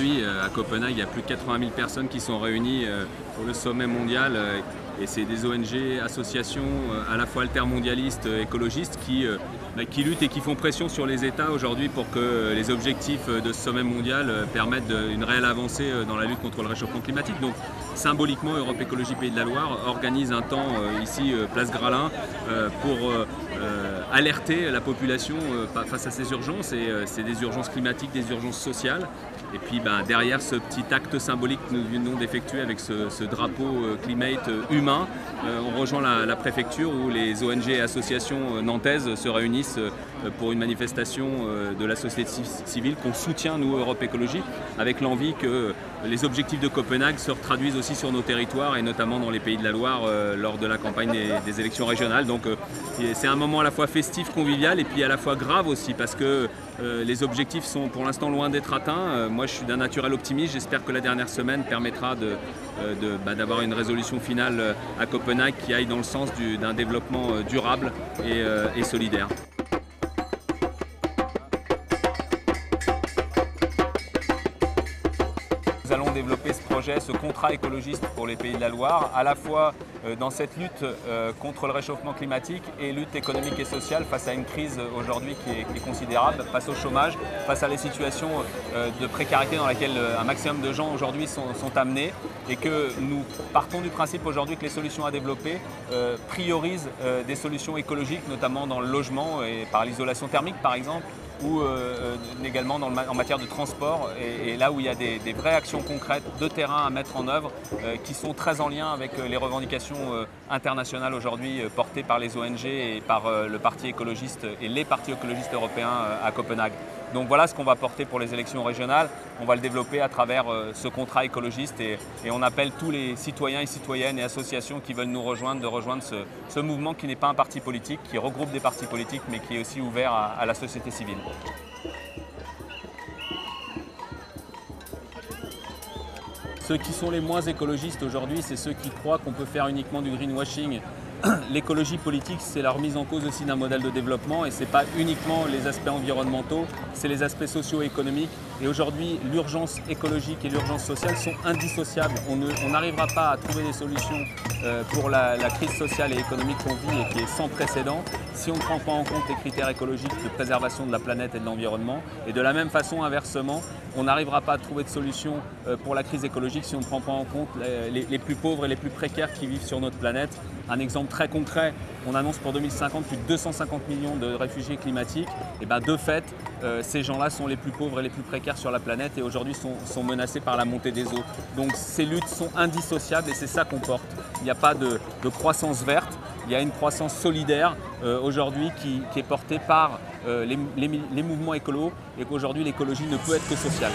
Aujourd'hui, à Copenhague, il y a plus de 80 000 personnes qui sont réunies pour le sommet mondial. Et c'est des ONG, associations à la fois altermondialistes, écologistes qui luttent et qui font pression sur les États aujourd'hui pour que les objectifs de ce sommet mondial permettent une réelle avancée dans la lutte contre le réchauffement climatique. Donc symboliquement, Europe Écologie Pays de la Loire organise un temps ici, place Gralin, pour alerter la population face à ces urgences. Et c'est des urgences climatiques, des urgences sociales. Et puis derrière ce petit acte symbolique que nous venons d'effectuer avec ce drapeau Climate humain, on rejoint la préfecture où les ONG et associations nantaises se réunissent pour une manifestation de la société civile qu'on soutient, nous, Europe Écologie, avec l'envie que les objectifs de Copenhague se traduisent aussi sur nos territoires et notamment dans les Pays de la Loire lors de la campagne des élections régionales. Donc c'est un moment à la fois festif, convivial et puis à la fois grave aussi parce que les objectifs sont pour l'instant loin d'être atteints. Moi je suis d'un naturel optimiste, j'espère que la dernière semaine permettra d'avoir une résolution finale à Copenhague qui aille dans le sens d'un développement durable et solidaire. Nous allons développer ce projet, ce contrat écologiste pour les Pays de la Loire, à la fois dans cette lutte contre le réchauffement climatique et lutte économique et sociale face à une crise aujourd'hui qui est considérable, face au chômage, face à les situations de précarité dans laquelle un maximum de gens aujourd'hui sont amenés et que nous partons du principe aujourd'hui que les solutions à développer priorisent des solutions écologiques, notamment dans le logement et par l'isolation thermique par exemple, ou également en matière de transport et là où il y a des vraies actions concrètes de terrain à mettre en œuvre qui sont très en lien avec les revendications internationales aujourd'hui portées par les ONG et par le parti écologiste et les partis écologistes européens à Copenhague. Donc voilà ce qu'on va porter pour les élections régionales. On va le développer à travers ce contrat écologiste et on appelle tous les citoyens et citoyennes et associations qui veulent nous rejoindre de rejoindre ce mouvement qui n'est pas un parti politique, qui regroupe des partis politiques mais qui est aussi ouvert à la société civile. Ceux qui sont les moins écologistes aujourd'hui, c'est ceux qui croient qu'on peut faire uniquement du greenwashing. L'écologie politique, c'est la remise en cause aussi d'un modèle de développement et ce n'est pas uniquement les aspects environnementaux, c'est les aspects socio-économiques. Et aujourd'hui, l'urgence écologique et l'urgence sociale sont indissociables. On n'arrivera pas à trouver des solutions pour la crise sociale et économique qu'on vit et qui est sans précédent si on ne prend pas en compte les critères écologiques de préservation de la planète et de l'environnement. Et de la même façon, inversement, on n'arrivera pas à trouver de solution pour la crise écologique si on ne prend pas en compte les plus pauvres et les plus précaires qui vivent sur notre planète. Un exemple très concret, on annonce pour 2050 plus de 250 millions de réfugiés climatiques. Et de fait, ces gens-là sont les plus pauvres et les plus précaires sur la planète et aujourd'hui sont menacés par la montée des eaux. Donc ces luttes sont indissociables et c'est ça qu'on porte. Il n'y a pas de croissance verte, il y a une croissance solidaire aujourd'hui qui est portée par les mouvements écolos et qu'aujourd'hui l'écologie ne peut être que sociale.